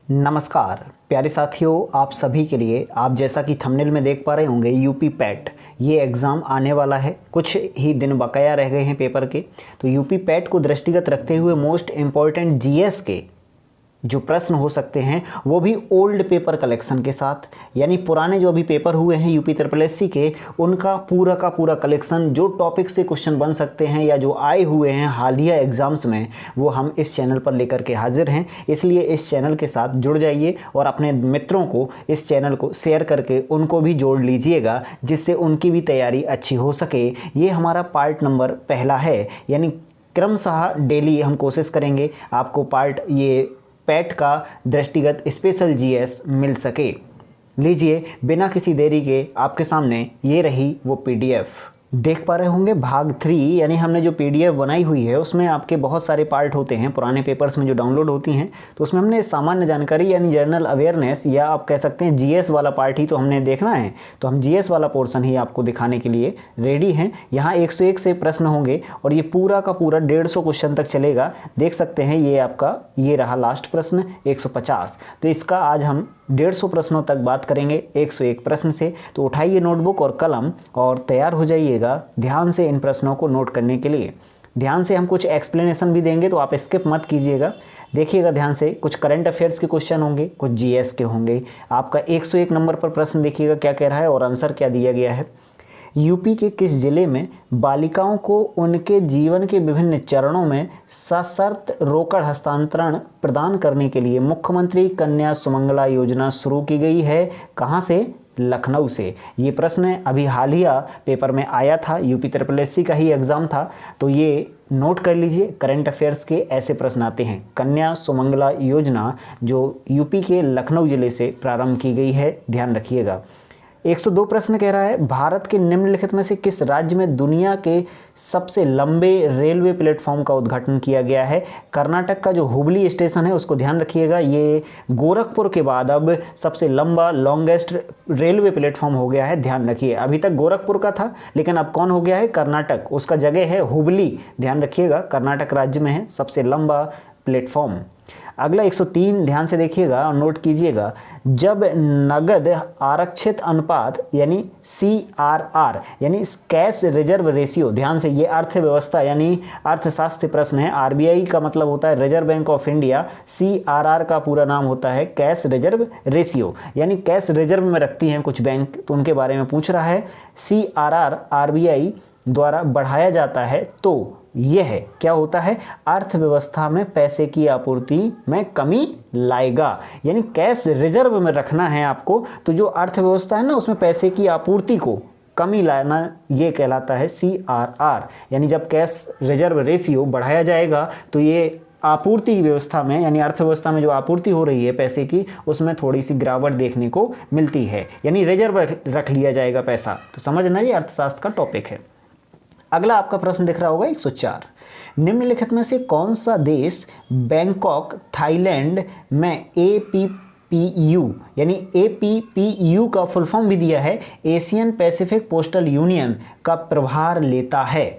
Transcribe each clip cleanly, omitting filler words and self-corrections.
नमस्कार प्यारे साथियों, आप सभी के लिए आप जैसा कि थंबनेल में देख पा रहे होंगे यूपी पैट ये एग्ज़ाम आने वाला है। कुछ ही दिन बकाया रह गए हैं पेपर के। तो यूपी पैट को दृष्टिगत रखते हुए मोस्ट इम्पॉर्टेंट जीएस के जो प्रश्न हो सकते हैं वो भी ओल्ड पेपर कलेक्शन के साथ, यानी पुराने जो अभी पेपर हुए हैं यूपी SSC के, उनका पूरा का पूरा कलेक्शन, जो टॉपिक से क्वेश्चन बन सकते हैं या जो आए हुए हैं हालिया एग्जाम्स में, वो हम इस चैनल पर लेकर के हाजिर हैं। इसलिए इस चैनल के साथ जुड़ जाइए और अपने मित्रों को इस चैनल को शेयर करके उनको भी जोड़ लीजिएगा, जिससे उनकी भी तैयारी अच्छी हो सके। ये हमारा पार्ट नंबर पहला है, यानी क्रमशः डेली हम कोशिश करेंगे आपको पार्ट ये पैट का दृष्टिगत स्पेशल जीएस मिल सके। लीजिए बिना किसी देरी के आपके सामने ये रही वो पीडीएफ। देख पा रहे होंगे भाग 3, यानी हमने जो पीडीएफ बनाई हुई है उसमें आपके बहुत सारे पार्ट होते हैं पुराने पेपर्स में जो डाउनलोड होती हैं। तो उसमें हमने सामान्य जानकारी यानी जनरल अवेयरनेस, या आप कह सकते हैं जीएस वाला पार्ट ही तो हमने देखना है। तो हम जीएस वाला पोर्शन ही आपको दिखाने के लिए रेडी हैं। यहाँ 101 से प्रश्न होंगे और ये पूरा का पूरा 150 क्वेश्चन तक चलेगा। देख सकते हैं ये आपका ये रहा लास्ट प्रश्न 150। तो इसका आज हम 150 प्रश्नों तक बात करेंगे 101 प्रश्न से। तो उठाइए नोटबुक और कलम और तैयार हो जाइएगा ध्यान से इन प्रश्नों को नोट करने के लिए। ध्यान से हम कुछ एक्सप्लेनेशन भी देंगे तो आप स्किप मत कीजिएगा, देखिएगा ध्यान से। कुछ करंट अफेयर्स के क्वेश्चन होंगे, कुछ जीएस के होंगे। आपका 101 नंबर पर प्रश्न देखिएगा क्या कह रहा है और आंसर क्या दिया गया है। यूपी के किस जिले में बालिकाओं को उनके जीवन के विभिन्न चरणों में सशर्त रोकड़ हस्तांतरण प्रदान करने के लिए मुख्यमंत्री कन्या सुमंगला योजना शुरू की गई है? कहां से? लखनऊ से। ये प्रश्न अभी हालिया पेपर में आया था, यूपी SSC का ही एग्जाम था। तो ये नोट कर लीजिए, करंट अफेयर्स के ऐसे प्रश्न आते हैं। कन्या सुमंगला योजना जो यूपी के लखनऊ जिले से प्रारंभ की गई है, ध्यान रखिएगा। 102 प्रश्न कह रहा है भारत के निम्नलिखित में से किस राज्य में दुनिया के सबसे लंबे रेलवे प्लेटफॉर्म का उद्घाटन किया गया है? कर्नाटक का जो हुबली स्टेशन है उसको ध्यान रखिएगा, ये गोरखपुर के बाद अब सबसे लंबा लॉन्गेस्ट रेलवे प्लेटफॉर्म हो गया है, ध्यान रखिए। अभी तक गोरखपुर का था लेकिन अब कौन हो गया है? कर्नाटक, उसका जगह है हुबली, ध्यान रखिएगा। कर्नाटक राज्य में है सबसे लंबा प्लेटफॉर्म। अगला 103 ध्यान से देखिएगा और नोट कीजिएगा। जब नगद आरक्षित अनुपात यानी CRR यानी कैश रिजर्व रेशियो, ध्यान से ये अर्थव्यवस्था यानी अर्थशास्त्र प्रश्न है। RBI का मतलब होता है reserve bank of India, CRR का पूरा नाम होता है कैश रिजर्व रेशियो, यानी कैश रिजर्व में रखती हैं कुछ बैंक, तो उनके बारे में पूछ रहा है। CRR RBI द्वारा बढ़ाया जाता है तो यह है क्या होता है? अर्थव्यवस्था में पैसे की आपूर्ति में कमी लाएगा, यानी कैश रिजर्व में रखना है आपको। तो जो अर्थव्यवस्था है ना उसमें पैसे की आपूर्ति को कमी लाना, ये कहलाता है CRR। यानी जब कैश रिजर्व रेशियो बढ़ाया जाएगा तो ये आपूर्ति व्यवस्था में यानी अर्थव्यवस्था में जो आपूर्ति हो रही है पैसे की, उसमें थोड़ी सी गिरावट देखने को मिलती है, यानी रिजर्व रख लिया जाएगा पैसा। तो समझना ये अर्थशास्त्र का टॉपिक है। अगला आपका प्रश्न दिख रहा होगा 104। निम्नलिखित में से कौन सा देश बैंकॉक थाईलैंड में APPU यानी APPU का फुल फॉर्म भी दिया है, एशियन पैसिफिक पोस्टल यूनियन का प्रभार लेता है?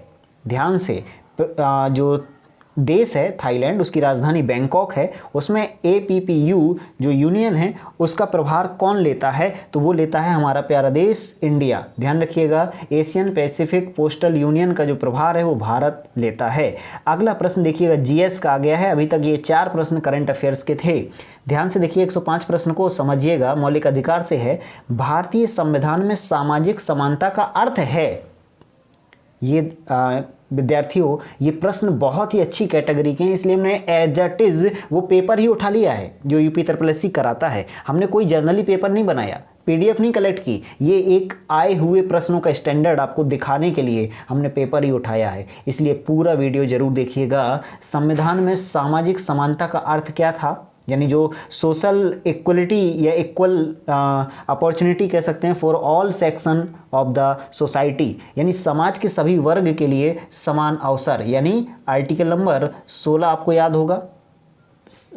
ध्यान से, जो देश है थाईलैंड, उसकी राजधानी बैंकॉक है, उसमें APPU जो यूनियन है उसका प्रभार कौन लेता है? तो वो लेता है हमारा प्यारा देश इंडिया, ध्यान रखिएगा। एशियन पैसिफिक पोस्टल यूनियन का जो प्रभार है वो भारत लेता है। अगला प्रश्न देखिएगा जीएस का आ गया है। अभी तक ये 4 प्रश्न करंट अफेयर्स के थे। ध्यान से देखिए 105 प्रश्न को समझिएगा, मौलिक अधिकार से है। भारतीय संविधान में सामाजिक समानता का अर्थ है? ये विद्यार्थियों ये प्रश्न बहुत ही अच्छी कैटेगरी के हैं, इसलिए हमने एज इट इज वो पेपर ही उठा लिया है जो यूपी SSC कराता है। हमने कोई जर्नली पेपर नहीं बनाया, PDF नहीं कलेक्ट की, ये एक आए हुए प्रश्नों का स्टैंडर्ड आपको दिखाने के लिए हमने पेपर ही उठाया है। इसलिए पूरा वीडियो जरूर देखिएगा। संविधान में सामाजिक समानता का अर्थ क्या था? यानी जो सोशल इक्वलिटी या इक्वल अपॉर्चुनिटी कह सकते हैं for all section of the society, यानी समाज के सभी वर्ग के लिए समान अवसर, यानी आर्टिकल नंबर 16 आपको याद होगा।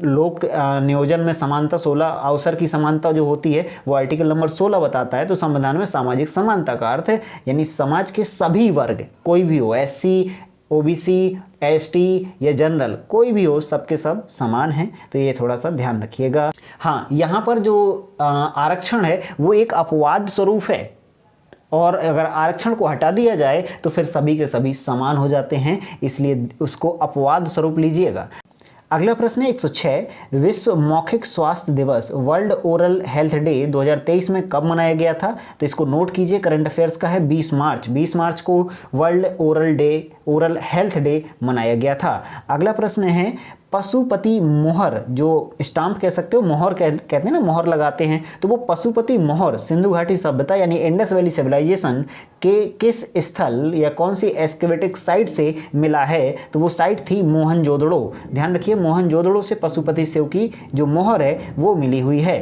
लोक नियोजन में समानता 16, अवसर की समानता जो होती है वो आर्टिकल नंबर 16 बताता है। तो संविधान में सामाजिक समानता का अर्थ है यानी समाज के सभी वर्ग, कोई भी हो, SC ओबीसी, एसटी या जनरल, कोई भी हो, सबके सब समान हैं, तो ये थोड़ा सा ध्यान रखिएगा। हाँ, यहाँ पर जो आरक्षण है वो एक अपवाद स्वरूप है, और अगर आरक्षण को हटा दिया जाए तो फिर सभी के सभी समान हो जाते हैं, इसलिए उसको अपवाद स्वरूप लीजिएगा। अगला प्रश्न है 106, विश्व मौखिक स्वास्थ्य दिवस वर्ल्ड ओरल हेल्थ डे 2023 में कब मनाया गया था? तो इसको नोट कीजिए, करंट अफेयर्स का है। 20 मार्च, 20 मार्च को वर्ल्ड ओरल हेल्थ डे मनाया गया था। अगला प्रश्न है पशुपति मोहर, जो स्टाम्प कह सकते हो, मोहर कहते हैं ना, मोहर लगाते हैं, तो वो पशुपति मोहर सिंधु घाटी सभ्यता यानी इंडस वैली सिविलाइजेशन के किस स्थल या कौन सी एस्केवेटिक साइट से मिला है? तो वो साइट थी मोहनजोदड़ो। ध्यान रखिए, मोहनजोदड़ो से पशुपति शिव की जो मोहर है वो मिली हुई है।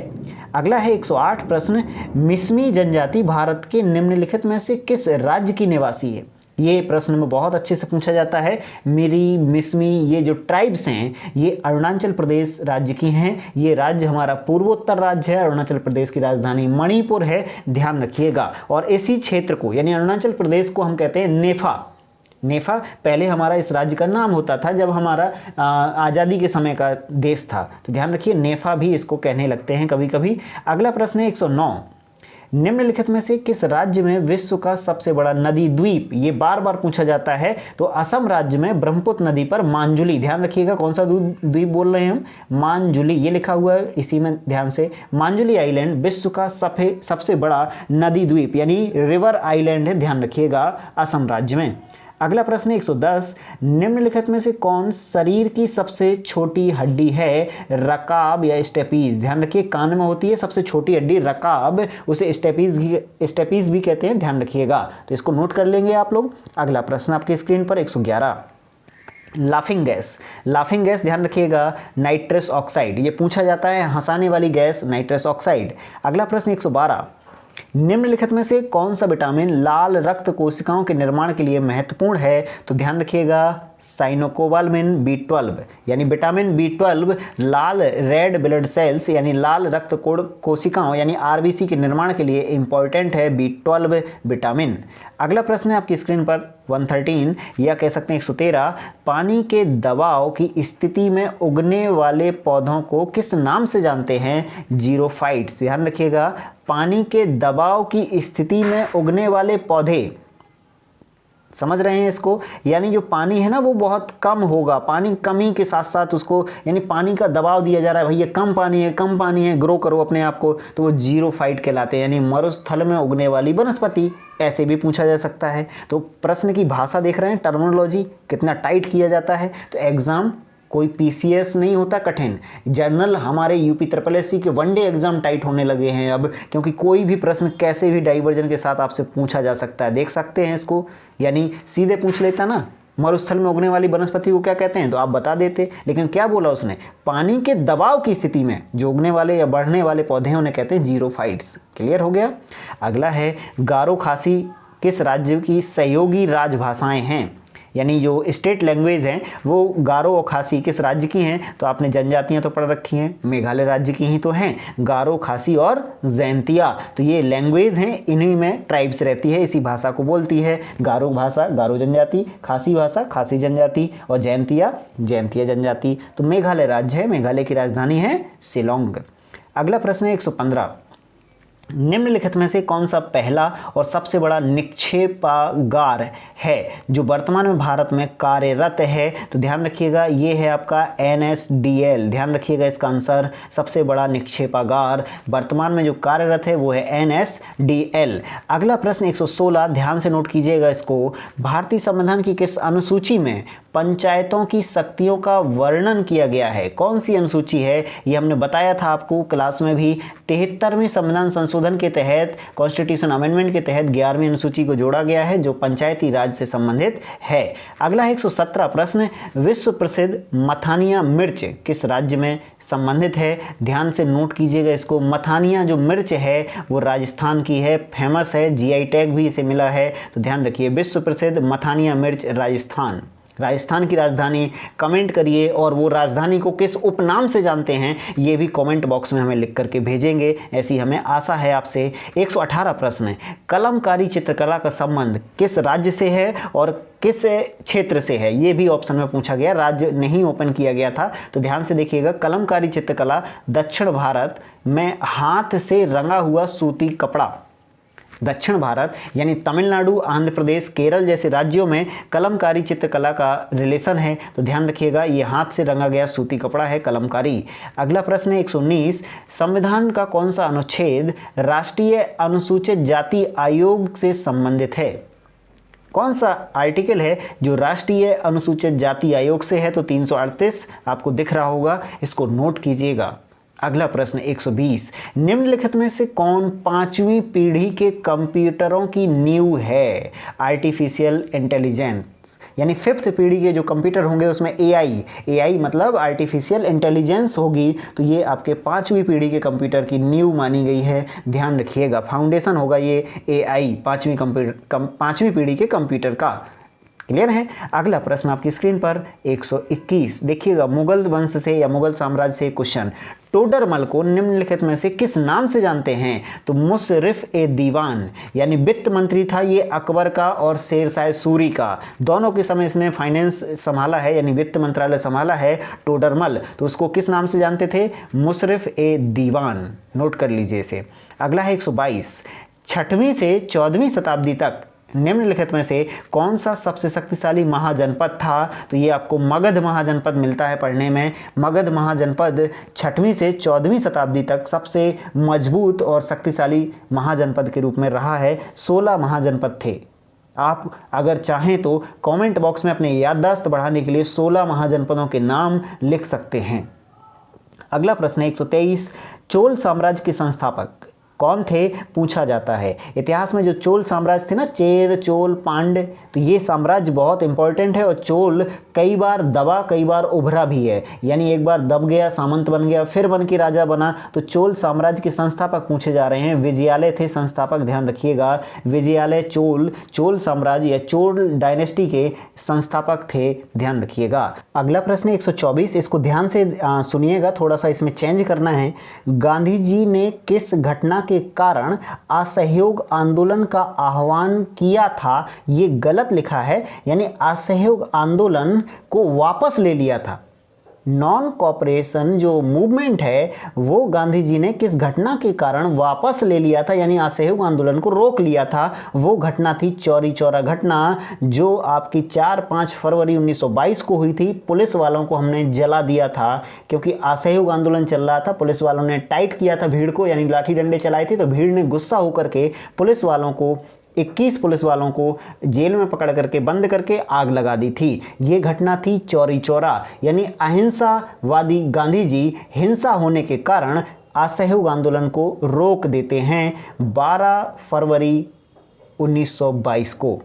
अगला है 108 प्रश्न, मिसमी जनजाति भारत के निम्नलिखित में से किस राज्य की निवासी है? ये प्रश्न में बहुत अच्छे से पूछा जाता है। मिरी, मिसमी, ये जो ट्राइब्स हैं ये अरुणाचल प्रदेश राज्य की हैं। ये राज्य हमारा पूर्वोत्तर राज्य है। अरुणाचल प्रदेश की राजधानी मणिपुर है, ध्यान रखिएगा। और इसी क्षेत्र को यानी अरुणाचल प्रदेश को हम कहते हैं नेफा। नेफा पहले हमारा इस राज्य का नाम होता था जब हमारा आज़ादी के समय का देश था, तो ध्यान रखिए नेफा भी इसको कहने लगते हैं कभी कभी। अगला प्रश्न है 109, निम्नलिखित में से किस राज्य में विश्व का सबसे बड़ा नदी द्वीप? ये बार बार पूछा जाता है। तो असम राज्य में ब्रह्मपुत्र नदी पर मांजुली, ध्यान रखिएगा कौन सा द्वीप बोल रहे हैं हम, मांजुली, ये लिखा हुआ है इसी में ध्यान से। मांजुली आइलैंड विश्व का सबसे बड़ा नदी द्वीप यानी रिवर आइलैंड है, ध्यान रखिएगा, असम राज्य में। अगला प्रश्न 110, निम्नलिखित में से कौन शरीर की सबसे छोटी हड्डी है? रकाब या स्टेपीज, ध्यान रखिए कान में होती है सबसे छोटी हड्डी रकाब, उसे स्टेपीज भी कहते हैं, ध्यान रखिएगा। तो इसको नोट कर लेंगे आप लोग। अगला प्रश्न आपकी स्क्रीन पर 111, लाफिंग गैस। लाफिंग गैस ध्यान रखिएगा नाइट्रस ऑक्साइड, ये पूछा जाता है, हंसाने वाली गैस नाइट्रस ऑक्साइड। अगला प्रश्न 112, निम्नलिखित में से कौन सा विटामिन लाल रक्त कोशिकाओं के निर्माण के लिए महत्वपूर्ण है? तो ध्यान रखिएगा साइनोकोबालमिन B12 यानी विटामिन B12 लाल रेड ब्लड सेल्स यानी लाल रक्त कोशिकाओं यानी आरबीसी के निर्माण के लिए इंपॉर्टेंट है B12 विटामिन। अगला प्रश्न है आपकी स्क्रीन पर 113 या कह सकते हैं 113, पानी के दबाव की स्थिति में उगने वाले पौधों को किस नाम से जानते हैं? जीरोफाइट्स, ध्यान रखिएगा पानी के दबाव की स्थिति में उगने वाले पौधे, समझ रहे हैं इसको, यानी जो पानी है ना वो बहुत कम होगा, पानी कमी के साथ साथ उसको यानी पानी का दबाव दिया जा रहा है, भैया कम पानी है, ग्रो करो अपने आप को, तो वो जीरोफाइट कहलाते हैं यानी मरुस्थल में उगने वाली वनस्पति, ऐसे भी पूछा जा सकता है। तो प्रश्न की भाषा देख रहे हैं, टर्मिनोलॉजी कितना टाइट किया जाता है। तो एग्जाम कोई पीसीएस नहीं होता कठिन, जनरल हमारे यूपी SSSC के वनडे एग्जाम टाइट होने लगे हैं अब, क्योंकि कोई भी प्रश्न कैसे भी डाइवर्जन के साथ आपसे पूछा जा सकता है, देख सकते हैं इसको, यानी सीधे पूछ लेता ना मरुस्थल में उगने वाली वनस्पति को क्या कहते हैं तो आप बता देते, लेकिन क्या बोला उसने, पानी के दबाव की स्थिति में जो उगने वाले या बढ़ने वाले पौधे हैं उन्हें कहते हैं जीरोफाइट्स। क्लियर हो गया। अगला है गारो खासी किस राज्य की सहयोगी राजभाषाएं हैं? यानी जो स्टेट लैंग्वेज हैं वो गारो और खासी किस राज्य की हैं? तो आपने जनजातियां तो पढ़ रखी हैं, मेघालय राज्य की ही तो हैं, गारो, खासी और जैंतिया। तो ये लैंग्वेज हैं, इन्हीं में ट्राइब्स रहती है, इसी भाषा को बोलती है। गारो भाषा गारो जनजाति, खासी भाषा खासी जनजाति और जैंतिया जैंतिया जनजाति। तो मेघालय राज्य है, मेघालय की राजधानी है शिलोंग। अगला प्रश्न है 115, निम्नलिखित में से कौन सा पहला और सबसे बड़ा निक्षेपागार है जो वर्तमान में भारत में कार्यरत है? तो ध्यान रखिएगा ये है आपका NSDL, ध्यान रखिएगा इसका आंसर, सबसे बड़ा निक्षेपागार वर्तमान में जो कार्यरत है वो है NSDL। अगला प्रश्न 116, ध्यान से नोट कीजिएगा इसको, भारतीय संविधान की किस अनुसूची में पंचायतों की शक्तियों का वर्णन किया गया है? कौन सी अनुसूची है? ये हमने बताया था आपको क्लास में भी, 73वें संविधान संशोधन के तहत, कॉन्स्टिट्यूशन अमेंडमेंट के तहत 11वीं अनुसूची को जोड़ा गया है जो पंचायती राज से संबंधित है। अगला है 117 प्रश्न, विश्व प्रसिद्ध मथानिया मिर्च किस राज्य में संबंधित है? ध्यान से नोट कीजिएगा इसको, मथानिया जो मिर्च है वो राजस्थान की है, फेमस है, GI टैग भी इसे मिला है, तो ध्यान रखिए विश्व प्रसिद्ध मथानिया मिर्च राजस्थान। राजस्थान की राजधानी कमेंट करिए, और वो राजधानी को किस उपनाम से जानते हैं ये भी कमेंट बॉक्स में हमें लिख करके भेजेंगे, ऐसी हमें आशा है आपसे। 118 प्रश्न है, कलमकारी चित्रकला का संबंध किस राज्य से है और किस क्षेत्र से है, ये भी ऑप्शन में पूछा गया, राज्य नहीं ओपन किया गया था, तो ध्यान से देखिएगा। कलमकारी चित्रकला दक्षिण भारत में हाथ से रंगा हुआ सूती कपड़ा, दक्षिण भारत यानी तमिलनाडु, आंध्र प्रदेश, केरल जैसे राज्यों में कलमकारी चित्रकला का रिलेशन है, तो ध्यान रखिएगा ये हाथ से रंगा गया सूती कपड़ा है कलमकारी। अगला प्रश्न है 119, संविधान का कौन सा अनुच्छेद राष्ट्रीय अनुसूचित जाति आयोग से संबंधित है? कौन सा आर्टिकल है जो राष्ट्रीय अनुसूचित जाति आयोग से है? तो 338 आपको दिख रहा होगा, इसको नोट कीजिएगा। अगला प्रश्न 120, निम्नलिखित में से कौन 5वीं पीढ़ी के कंप्यूटरों की नींव है? आर्टिफिशियल इंटेलिजेंस यानी 5th पीढ़ी के जो कंप्यूटर होंगे उसमें एआई मतलब आर्टिफिशियल इंटेलिजेंस होगी, तो ये आपके 5वीं पीढ़ी के कंप्यूटर की नींव मानी गई है, ध्यान रखिएगा। फाउंडेशन होगा ये एआई 5वीं पीढ़ी के कंप्यूटर का। क्लियर है? अगला प्रश्न आपकी स्क्रीन पर 121, देखिएगा, मुगल वंश से या मुगल साम्राज्य से क्वेश्चन, टोडरमल को निम्नलिखित में से किस नाम से जानते हैं? तो मुशर्रिफ ए दीवान यानी वित्त मंत्री था ये अकबर का और शेरशाह सूरी का, दोनों के समय इसने फाइनेंस संभाला है यानी वित्त मंत्रालय संभाला है टोडरमल, तो उसको किस नाम से जानते थे? मुशर्रिफ ए दीवान, नोट कर लीजिए इसे। अगला है 122, 6वीं से 14वीं शताब्दी तक निम्नलिखित में से कौन सा सबसे शक्तिशाली महाजनपद था? तो ये आपको मगध महाजनपद मिलता है पढ़ने में। मगध महाजनपद 6वीं से 14वीं शताब्दी तक सबसे मजबूत और शक्तिशाली महाजनपद के रूप में रहा है। 16 महाजनपद थे। आप अगर चाहें तो कमेंट बॉक्स में अपने याददाश्त बढ़ाने के लिए 16 महाजनपदों के नाम लिख सकते हैं। अगला प्रश्न 123, चोल साम्राज्य के संस्थापक कौन थे पूछा जाता है। इतिहास में जो चोल साम्राज्य थे ना, चेर, चोल, पांड्य, तो ये साम्राज्य बहुत इंपॉर्टेंट है और चोल कई बार दबा कई बार उभरा भी है, यानी एक बार दब गया, सामंत बन गया, फिर बन के राजा बना, तो चोल साम्राज्य के संस्थापक पूछे जा रहे हैं। विजयालय थे संस्थापक, ध्यान रखिएगा, विजयालय चोल साम्राज्य या चोल डायनेस्टी के संस्थापक थे, ध्यान रखिएगा। अगला प्रश्न 124, इसको ध्यान से सुनिएगा, थोड़ा सा इसमें चेंज करना है। गांधी जी ने किस घटना के कारण असहयोग आंदोलन का आह्वान किया था? ये गलत लिखा है, यानी असहयोग आंदोलन को वापस ले लिया था। नॉन कॉपरेशन जो मूवमेंट है वो गांधी जी ने किस घटना के कारण वापस ले लिया था, यानी असहयोग आंदोलन को रोक लिया था? वो घटना थी चौरी चौरा घटना, जो आपकी 4-5 फरवरी 1922 को हुई थी। पुलिस वालों को हमने जला दिया था क्योंकि असहयोग आंदोलन चल रहा था, पुलिस वालों ने टाइट किया था भीड़ को, यानी लाठी डंडे चलाए थे, तो भीड़ ने गुस्सा होकर के पुलिस वालों को 21 पुलिस वालों को जेल में पकड़ करके बंद करके आग लगा दी थी। ये घटना थी चौरी चौरा, यानी अहिंसावादी गांधी जी हिंसा होने के कारण असहयोग आंदोलन को रोक देते हैं 12 फरवरी 1922 को।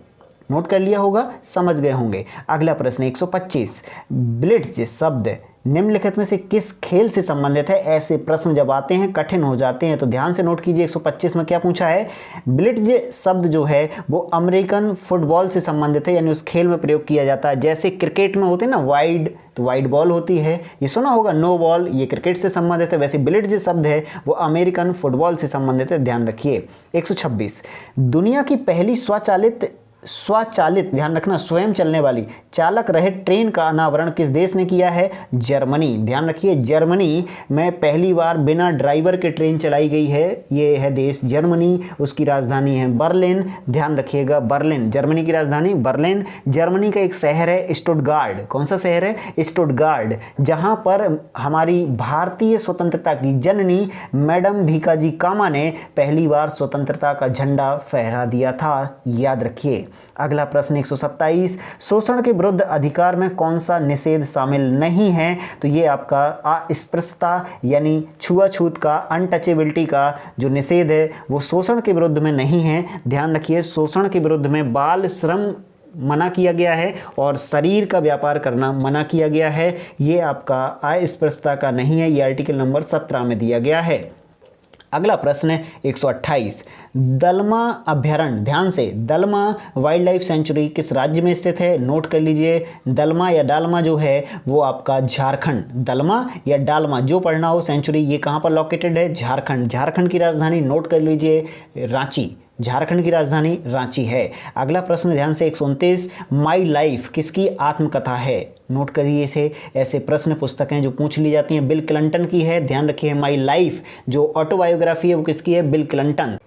नोट कर लिया होगा, समझ गए होंगे। अगला प्रश्न 125, ब्लिट्ज शब्द निम्नलिखित में से किस खेल से संबंधित है? ऐसे प्रश्न जब आते हैं कठिन हो जाते हैं, तो ध्यान से नोट कीजिए। 125 में क्या पूछा है? ब्लिट्ज शब्द जो है वो अमेरिकन फुटबॉल से संबंधित है, यानी उस खेल में प्रयोग किया जाता है। जैसे क्रिकेट में होते हैं ना वाइड, तो वाइड बॉल होती है, ये सुना होगा, नो बॉल, ये क्रिकेट से संबंधित है। वैसे ब्लिट्ज शब्द है वो अमेरिकन फुटबॉल से संबंधित है, ध्यान रखिए। 126, दुनिया की पहली स्वचालित ध्यान रखना, स्वयं चलने वाली चालक रहित ट्रेन का अनावरण किस देश ने किया है? जर्मनी, ध्यान रखिए, जर्मनी में पहली बार बिना ड्राइवर के ट्रेन चलाई गई है, ये है देश जर्मनी, उसकी राजधानी है बर्लिन, ध्यान रखिएगा, बर्लिन जर्मनी की राजधानी बर्लिन। जर्मनी का एक शहर है स्टुटगार्ट, कौन सा शहर है? स्टुटगार्ट, जहां पर हमारी भारतीय स्वतंत्रता की जननी मैडम भीकाजी कामा ने पहली बार स्वतंत्रता का झंडा फहरा दिया था, याद रखिए। अगला प्रश्न 127, शोषण के विरुद्ध अधिकार में कौन सा निषेध शामिल नहीं है? तो ये आपका अस्पृश्यता यानी छुआछूत का, अनटचेबिलिटी का जो निषेध है वो शोषण के विरुद्ध में नहीं है, ध्यान रखिए। शोषण के विरुद्ध में बाल श्रम मना किया गया है और शरीर का व्यापार करना मना किया गया है, ये आपका अस्पृश्यता का नहीं है, ये आर्टिकल नंबर 17 में दिया गया है। अगला प्रश्न है 128, दलमा अभ्यारण्य, ध्यान से, दलमा वाइल्ड लाइफ सेंचुरी किस राज्य में स्थित है? नोट कर लीजिए, दलमा या डालमा जो है वो आपका झारखंड, दलमा या डालमा जो पढ़ना हो, सेंचुरी ये कहाँ पर लोकेटेड है? झारखंड। झारखंड की राजधानी नोट कर लीजिए रांची, झारखंड की राजधानी रांची है। अगला प्रश्न ध्यान से 129, माई लाइफ किसकी आत्मकथा है? नोट करिए इसे, ऐसे प्रश्न पुस्तकें जो पूछ ली जाती हैं बिल क्लिंटन की है, ध्यान रखिए माई लाइफ जो ऑटोबायोग्राफी है वो किसकी है? Bill Clinton.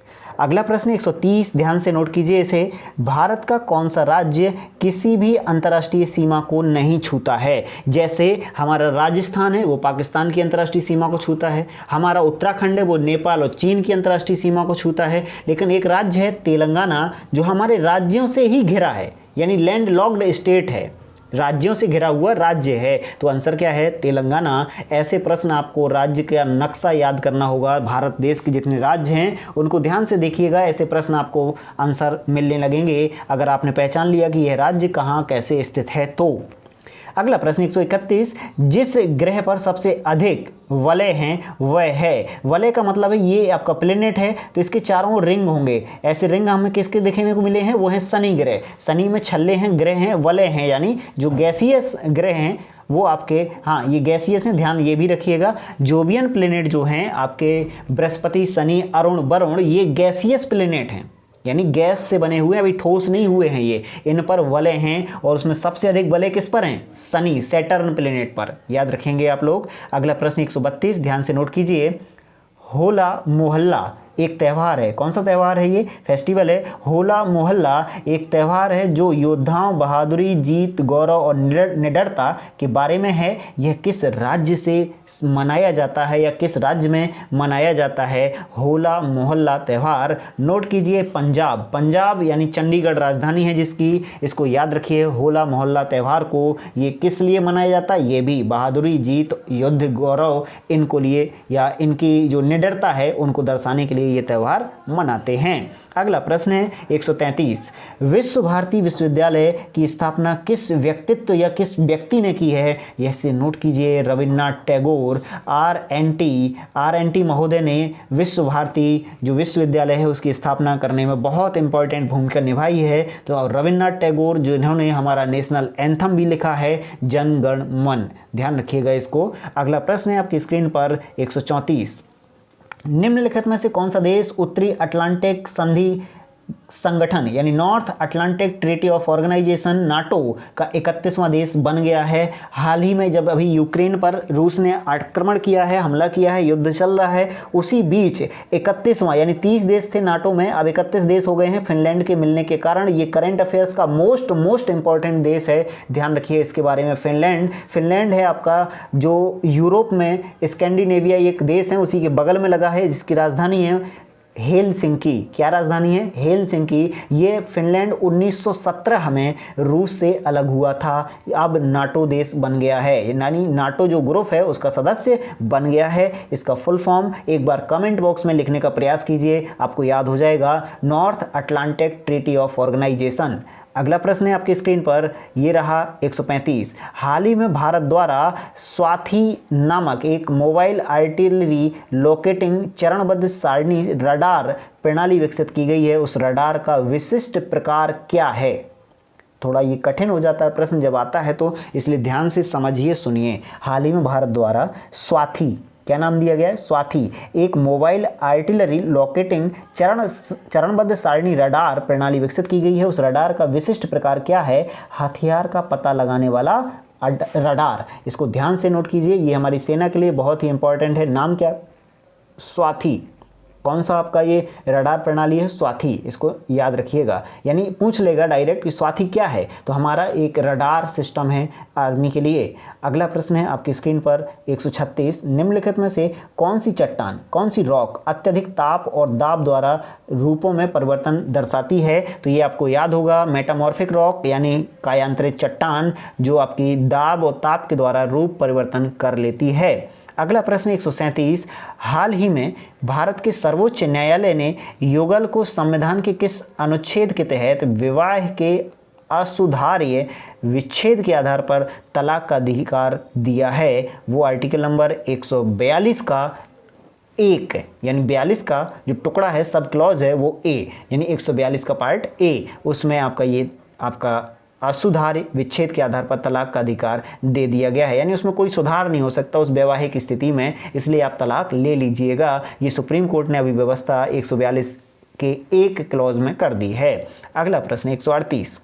अगला प्रश्न 130, ध्यान से नोट कीजिए इसे, भारत का कौन सा राज्य किसी भी अंतर्राष्ट्रीय सीमा को नहीं छूता है? जैसे हमारा राजस्थान है वो पाकिस्तान की अंतर्राष्ट्रीय सीमा को छूता है, हमारा उत्तराखंड है वो नेपाल और चीन की अंतर्राष्ट्रीय सीमा को छूता है, लेकिन एक राज्य है तेलंगाना जो हमारे राज्यों से ही घिरा है, यानी लैंड लॉक्ड स्टेट है, राज्यों से घिरा हुआ राज्य है। तो आंसर क्या है? तेलंगाना। ऐसे प्रश्न आपको राज्य का नक्शा याद करना होगा, भारत देश के जितने राज्य हैं उनको ध्यान से देखिएगा, ऐसे प्रश्न आपको आंसर मिलने लगेंगे अगर आपने पहचान लिया कि यह राज्य कहाँ कैसे स्थित है तो। अगला प्रश्न 131, जिस ग्रह पर सबसे अधिक वलय हैं वह है, वलय का मतलब है ये आपका प्लेनेट है तो इसके चारों रिंग होंगे, ऐसे रिंग हमें किसके देखने को मिले हैं? वो है शनि ग्रह, शनि में छल्ले हैं, ग्रह हैं, वलय हैं, यानी जो गैसियस ग्रह हैं वो आपके, हाँ ये गैसियस हैं, ध्यान ये भी रखिएगा। जोवियन प्लेनेट जो हैं आपके बृहस्पति, शनि, अरुण, वरुण, ये गैसियस प्लेनेट हैं, यानी गैस से बने हुए, अभी ठोस नहीं हुए हैं ये, इन पर वलय हैं और उसमें सबसे अधिक वलय किस पर हैं? शनि, सैटर्न प्लेनेट पर, याद रखेंगे आप लोग। अगला प्रश्न 132, ध्यान से नोट कीजिए, होला मोहल्ला एक त्यौहार है, कौन सा त्यौहार है? ये फेस्टिवल है। होला मोहल्ला एक त्यौहार है जो योद्धाओं, बहादुरी, जीत, गौरव और निडरता के बारे में है। यह किस राज्य से मनाया जाता है या किस राज्य में मनाया जाता है? होला मोहल्ला त्यौहार, नोट कीजिए पंजाब, पंजाब यानी चंडीगढ़ राजधानी है जिसकी, इसको याद रखिए। होला मोहल्ला त्यौहार को ये किस लिए मनाया जाता है? ये भी बहादुरी, जीत, युद्ध, गौरव इनको लिए या इनकी जो निडरता है उनको दर्शाने के लिए ये त्यौहार मनाते हैं। अगला प्रश्न है 133, विश्व भारती विश्वविद्यालय की स्थापना किस व्यक्तित्व या किस व्यक्ति ने की है? यह से नोट कीजिए, रविन्द्रनाथ टैगोर। RNT महोदय ने विश्व भारती जो विश्वविद्यालय है उसकी स्थापना करने में बहुत इंपॉर्टेंट भूमिका निभाई है। तो रविन्द्रनाथ टैगोर जिन्होंने हमारा नेशनल एंथम भी लिखा है, जन गण मन, ध्यान रखिएगा इसको। अगला प्रश्न है आपकी स्क्रीन पर 134, निम्नलिखित में से कौन सा देश उत्तरी अटलांटिक संधि संगठन यानी North Atlantic Treaty of Organization NATO का 31वां देश बन गया है? हाल ही में जब अभी यूक्रेन पर रूस ने आक्रमण किया है, हमला किया है, युद्ध चल रहा है, उसी बीच 31वां यानी 30 देश थे नाटो में, अब 31 देश हो गए हैं फिनलैंड के मिलने के कारण। ये करंट अफेयर्स का मोस्ट इंपॉर्टेंट देश है, ध्यान रखिए इसके बारे में। फिनलैंड है आपका जो यूरोप में स्कैंडिनेविया एक देश है उसी के बगल में लगा है, जिसकी राजधानी है हेलसिंकी। क्या राजधानी है? हेलसिंकी। ये फिनलैंड 1917 में रूस से अलग हुआ था, अब नाटो देश बन गया है, यानी नाटो जो ग्रुप है उसका सदस्य बन गया है। इसका फुल फॉर्म एक बार कमेंट बॉक्स में लिखने का प्रयास कीजिए, आपको याद हो जाएगा, North Atlantic Treaty of Organization. अगला प्रश्न है आपकी स्क्रीन पर, ये रहा 135, हाल ही में भारत द्वारा स्वाति नामक एक मोबाइल आर्टिलरी लोकेटिंग चरणबद्ध सारणी रडार प्रणाली विकसित की गई है, उस रडार का विशिष्ट प्रकार क्या है? थोड़ा ये कठिन हो जाता है प्रश्न जब आता है तो, इसलिए ध्यान से समझिए, सुनिए। हाल ही में भारत द्वारा स्वाति, क्या नाम दिया गया है? स्वाति, एक मोबाइल आर्टिलरी लोकेटिंग चरणबद्ध सारणी रडार प्रणाली विकसित की गई है, उस रडार का विशिष्ट प्रकार क्या है? हथियार का पता लगाने वाला रडार। इसको ध्यान से नोट कीजिए, ये हमारी सेना के लिए बहुत ही इंपॉर्टेंट है। नाम क्या? स्वाति। कौन सा आपका ये रडार प्रणाली है? स्वाति, इसको याद रखिएगा, यानी पूछ लेगा डायरेक्ट कि स्वाति क्या है, तो हमारा एक रडार सिस्टम है आर्मी के लिए। अगला प्रश्न है आपकी स्क्रीन पर 136, निम्नलिखित में से कौन सी चट्टान, कौन सी रॉक अत्यधिक ताप और दाब द्वारा रूपों में परिवर्तन दर्शाती है? तो ये आपको याद होगा, मेटामॉर्फिक रॉक यानी कायांतरित चट्टान जो आपकी दाब और ताप के द्वारा रूप परिवर्तन कर लेती है। अगला प्रश्न 137, हाल ही में भारत के सर्वोच्च न्यायालय ने युगल को संविधान के किस अनुच्छेद के तहत विवाह के असुधार्य विच्छेद के आधार पर तलाक का अधिकार दिया है? वो आर्टिकल नंबर 142 का 1 यानी 42 का जो टुकड़ा है, सब क्लॉज है वो ए, यानी 142 का पार्ट ए, उसमें आपका ये आपका असुधार्य विच्छेद के आधार पर तलाक का अधिकार दे दिया गया है, यानी उसमें कोई सुधार नहीं हो सकता उस वैवाहिक स्थिति में, इसलिए आप तलाक ले लीजिएगा। ये सुप्रीम कोर्ट ने अभी व्यवस्था 142 के एक क्लॉज में कर दी है। अगला प्रश्न 138,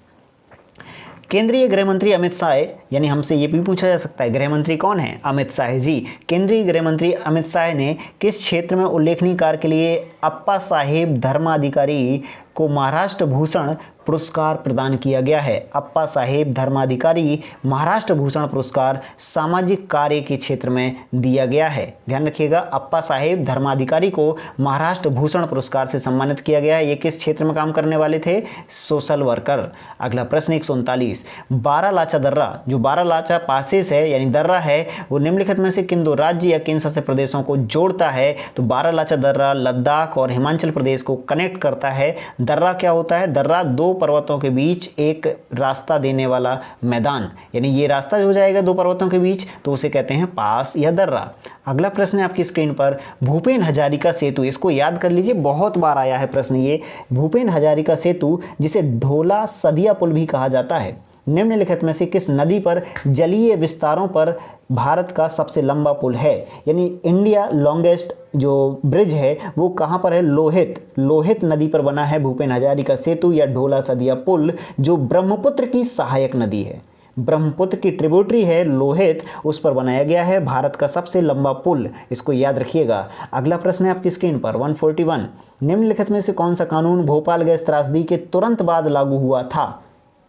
केंद्रीय गृह मंत्री अमित शाह, यानी हमसे ये भी पूछा जा सकता है गृह मंत्री कौन है, अमित शाह जी। केंद्रीय गृह मंत्री अमित शाह ने किस क्षेत्र में उल्लेखनीय कार्य के लिए अप्पा साहेब धर्माधिकारी को महाराष्ट्र भूषण पुरस्कार प्रदान किया गया है। अप्पा साहेब धर्माधिकारी महाराष्ट्र भूषण पुरस्कार सामाजिक कार्य के क्षेत्र में दिया गया है। ध्यान रखिएगा, अप्पा साहेब धर्माधिकारी को महाराष्ट्र भूषण पुरस्कार से सम्मानित किया गया है। ये किस क्षेत्र में काम करने वाले थे, सोशल वर्कर। अगला प्रश्न 139, बारालाचा दर्रा, जो बारालाचा पासेस है यानी दर्रा है, वो निम्नलिखित में से किन दो राज्य या केंद्र शासित प्रदेशों को जोड़ता है। तो बारालाचा दर्रा लद्दाख और हिमाचल प्रदेश को कनेक्ट करता है। दर्रा क्या होता है, दर्रा दो पर्वतों के बीच एक रास्ता देने वाला मैदान, यानी ये रास्ता हो जाएगा दो पर्वतों के बीच, तो उसे कहते हैं पास या दर्रा। अगला प्रश्न है आपकी स्क्रीन पर, भूपेन हजारिका सेतु, इसको याद कर लीजिए, बहुत बार आया है प्रश्न ये। भूपेन हजारिका सेतु, जिसे ढोला सदिया पुल भी कहा जाता है, निम्नलिखित में से किस नदी पर जलीय विस्तारों पर भारत का सबसे लंबा पुल है। यानी इंडिया लॉन्गेस्ट जो ब्रिज है वो कहाँ पर है, लोहित नदी पर बना है भूपेन हजारिका सेतु या ढोला सदिया पुल, जो ब्रह्मपुत्र की सहायक नदी है, ब्रह्मपुत्र की ट्रिब्यूटरी है लोहित, उस पर बनाया गया है भारत का सबसे लंबा पुल, इसको याद रखिएगा। अगला प्रश्न है आपकी स्क्रीन पर 141, निम्नलिखित में से कौन सा कानून भोपाल गैस त्रासदी के तुरंत बाद लागू हुआ था।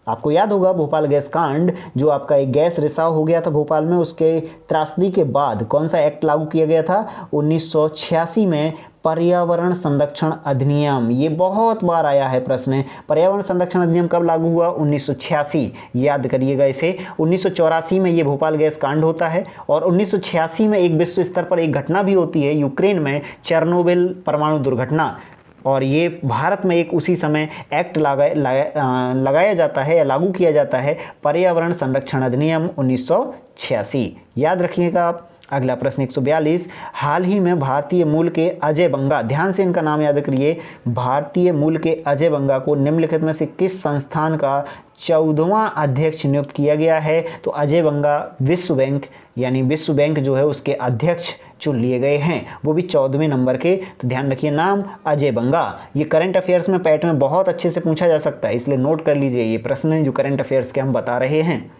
आपको याद होगा भोपाल गैस कांड, जो आपका एक गैस रिसाव हो गया था भोपाल में, उसके त्रासदी के बाद कौन सा एक्ट लागू किया गया था, 1986 में पर्यावरण संरक्षण अधिनियम। ये बहुत बार आया है प्रश्न, पर्यावरण संरक्षण अधिनियम कब लागू हुआ, 1986, याद करिएगा इसे। 1984 में ये भोपाल गैस कांड होता है और 1986 में एक विश्व स्तर पर एक घटना भी होती है यूक्रेन में, चेरनोबिल परमाणु दुर्घटना, और ये भारत में एक उसी समय एक्ट लगाया जाता है या लागू किया जाता है, पर्यावरण संरक्षण अधिनियम 1986, याद रखिएगा आप। अगला प्रश्न 142, हाल ही में भारतीय मूल के अजय बंगा, ध्यान से इनका नाम याद करिए, भारतीय मूल के अजय बंगा को निम्नलिखित में से किस संस्थान का 14वां अध्यक्ष नियुक्त किया गया है। तो अजय बंगा विश्व बैंक, यानी विश्व बैंक जो है उसके अध्यक्ष चुन लिए गए हैं, वो भी 14वें नंबर के। तो ध्यान रखिए नाम अजय बंगा। ये करंट अफेयर्स में पैट में बहुत अच्छे से पूछा जा सकता है, इसलिए नोट कर लीजिए ये प्रश्न जो करंट अफेयर्स के हम बता रहे हैं।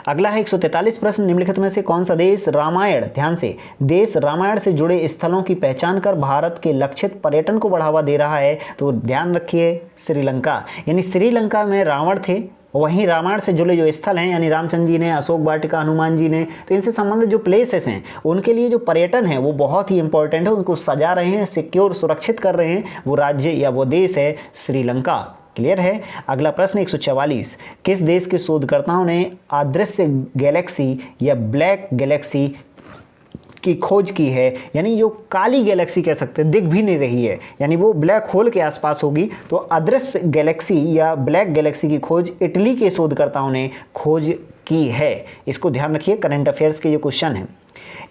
अगला है 143 प्रश्न, निम्नलिखित में से कौन सा देश रामायण, ध्यान से, देश रामायण से जुड़े स्थलों की पहचान कर भारत के लक्षित पर्यटन को बढ़ावा दे रहा है। तो ध्यान रखिए श्रीलंका, यानी श्रीलंका में रावण थे, वहीं रामायण से जुड़े जो स्थल हैं, यानी रामचंद्र जी ने, अशोक वाटिका, हनुमान जी ने, तो इनसे संबंधित जो प्लेसेस हैं उनके लिए जो पर्यटन है वो बहुत ही इंपॉर्टेंट है, उनको सजा रहे हैं, सिक्योर सुरक्षित कर रहे हैं, वो राज्य या वो देश है श्रीलंका। क्लियर है। अगला प्रश्न 144, किस देश के शोधकर्ताओं ने अदृश्य गैलेक्सी या ब्लैक गैलेक्सी की खोज की है, यानी जो काली गैलेक्सी कह सकते हैं, दिख भी नहीं रही है, यानी वो ब्लैक होल के आसपास होगी, तो अदृश्य गैलेक्सी या ब्लैक गैलेक्सी की खोज इटली के शोधकर्ताओं ने खोज की है। इसको ध्यान रखिए, करंट अफेयर्स के ये क्वेश्चन है।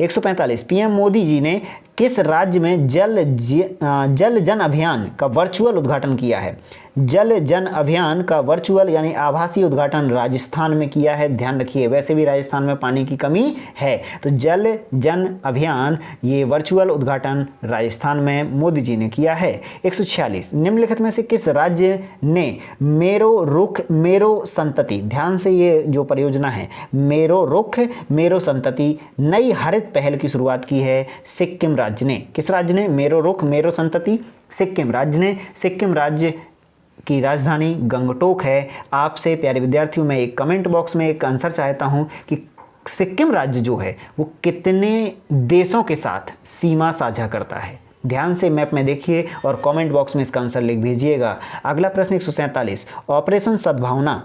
145, पीएम मोदी जी ने किस राज्य में जल जन अभियान का वर्चुअल उद्घाटन किया है। जल जन अभियान का वर्चुअल यानी आभासी उद्घाटन राजस्थान में किया है। ध्यान रखिए, वैसे भी राजस्थान में पानी की कमी है, तो जल जन अभियान ये वर्चुअल उद्घाटन राजस्थान में मोदी जी ने किया है। 146, निम्नलिखित में से किस राज्य ने मेरो रुख मेरो संतति, ध्यान से ये जो परियोजना है मेरो रुख मेरो संतति नई हरित पहल की शुरुआत की है। सिक्किम राज्य ने, किस राज्य ने, मेरो रुख मेरो संतति, सिक्किम राज्य ने। सिक्किम राज्य की राजधानी गंगटोक है। आपसे प्यारे विद्यार्थियों में एक कमेंट बॉक्स में एक आंसर चाहता हूं कि सिक्किम राज्य जो है वो कितने देशों के साथ सीमा साझा करता है। ध्यान से मैप में देखिए और कमेंट बॉक्स में इसका आंसर लिख भेजिएगा। अगला प्रश्न 147, ऑपरेशन सद्भावना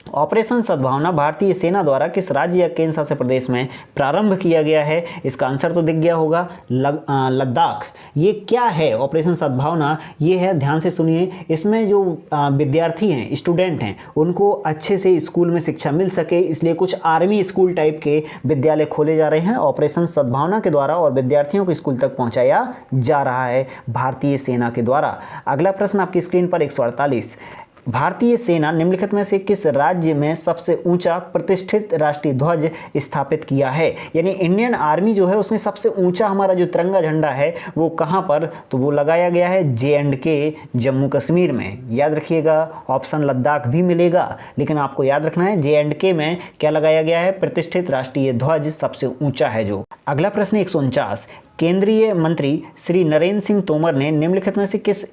ऑपरेशन सद्भावना भारतीय सेना द्वारा किस राज्य या केंद्र शासित प्रदेश में प्रारंभ किया गया है? इसका आंसर तो दिख गया होगा, लद्दाख। ये क्या है ऑपरेशन सद्भावना? ये है, ध्यान से सुनिए, इसमें जो विद्यार्थी हैं, स्टूडेंट हैं, उनको अच्छे से स्कूल में शिक्षा मिल सके, इसलिए कुछ आर्मी स्कूल टाइप के विद्यालय खोले जा रहे हैं ऑपरेशन सद्भावना के द्वारा, और विद्यार्थियों को स्कूल तक पहुंचाया जा रहा है भारतीय सेना के द्वारा। अगला प्रश्न आपकी स्क्रीन पर 148, भारतीय सेना निम्नलिखित में से किस राज्य में सबसे ऊंचा प्रतिष्ठित राष्ट्रीय ध्वज स्थापित किया है? यानी इंडियन आर्मी जो है उसमें सबसे ऊंचा हमारा जो तिरंगा झंडा है वो कहां पर? तो वो लगाया गया है J&K, जम्मू कश्मीर में। याद रखिएगा, ऑप्शन लद्दाख भी मिलेगा, लेकिन आपको याद रखना है J&K में क्या लगाया गया है? प्रतिष्ठित राष्ट्रीय ध्वज सबसे ऊंचा है जो। अगला प्रश्न 149, केंद्रीय मंत्री श्री नरेंद्र सिंह तोमर ने निम्नलिखित में से किस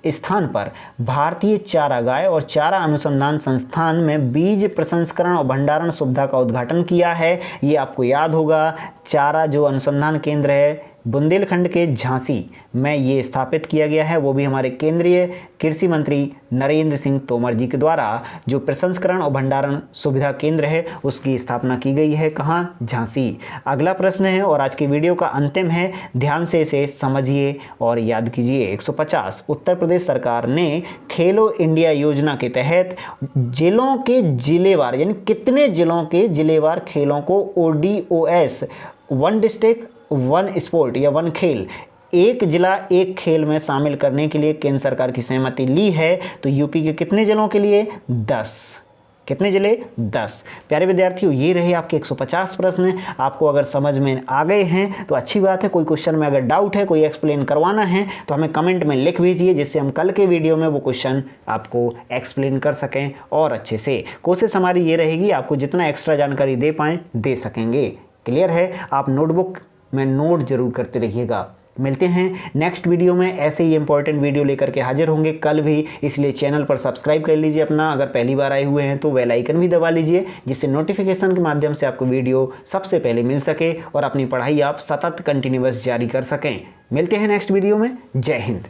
स्थान पर भारतीय चारागाह और चारा अनुसंधान संस्थान में बीज प्रसंस्करण और भंडारण सुविधा का उद्घाटन किया है? ये आपको याद होगा, चारा जो अनुसंधान केंद्र है बुंदेलखंड के झांसी में ये स्थापित किया गया है, वो भी हमारे केंद्रीय कृषि मंत्री नरेंद्र सिंह तोमर जी के द्वारा। जो प्रसंस्करण और भंडारण सुविधा केंद्र है उसकी स्थापना की गई है, कहाँ? झांसी। अगला प्रश्न है और आज की वीडियो का अंतिम है, ध्यान से इसे समझिए और याद कीजिए। 150, उत्तर प्रदेश सरकार ने खेलो इंडिया योजना के तहत जिलों के जिलेवार, यानी कितने जिलों के जिलेवार खेलों को ODOS, one district one sport या वन खेल, एक जिला एक खेल में शामिल करने के लिए केंद्र सरकार की सहमति ली है? तो यूपी के कितने जिलों के लिए? 10। कितने जिले? 10। प्यारे विद्यार्थियों, ये रहे आपके 150 प्रश्न। आपको अगर समझ में आ गए हैं तो अच्छी बात है। कोई क्वेश्चन में अगर डाउट है, कोई एक्सप्लेन करवाना है तो हमें कमेंट में लिख भेजिए, जिससे हम कल के वीडियो में वो क्वेश्चन आपको एक्सप्लेन कर सकें और अच्छे से। कोशिश हमारी ये रहेगी आपको जितना एक्स्ट्रा जानकारी दे पाएँ दे सकेंगे। क्लियर है? आप नोटबुक में नोट जरूर करते रहिएगा। मिलते हैं नेक्स्ट वीडियो में, ऐसे ही इंपॉर्टेंट वीडियो लेकर के हाजिर होंगे कल भी, इसलिए चैनल पर सब्सक्राइब कर लीजिए अपना। अगर पहली बार आए हुए हैं तो बेल आइकन भी दबा लीजिए, जिससे नोटिफिकेशन के माध्यम से आपको वीडियो सबसे पहले मिल सके और अपनी पढ़ाई आप सतत कंटिन्यूअस जारी कर सकें। मिलते हैं नेक्स्ट वीडियो में। जय हिंद।